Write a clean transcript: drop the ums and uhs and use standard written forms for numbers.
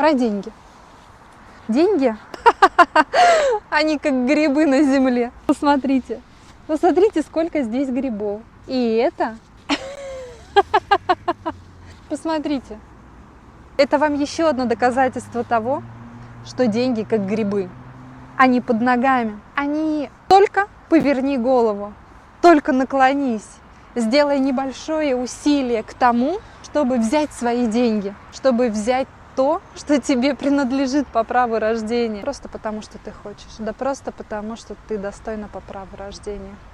Про деньги. Деньги, они как грибы на земле. Посмотрите. Посмотрите, сколько здесь грибов. И это... Посмотрите. Это вам еще одно доказательство того, что деньги как грибы. Они под ногами. Они только поверни голову, только наклонись. Сделай небольшое усилие к тому, чтобы взять свои деньги, чтобы взять то, что тебе принадлежит по праву рождения. Просто потому, что ты хочешь. Да просто потому, что ты достойна по праву рождения.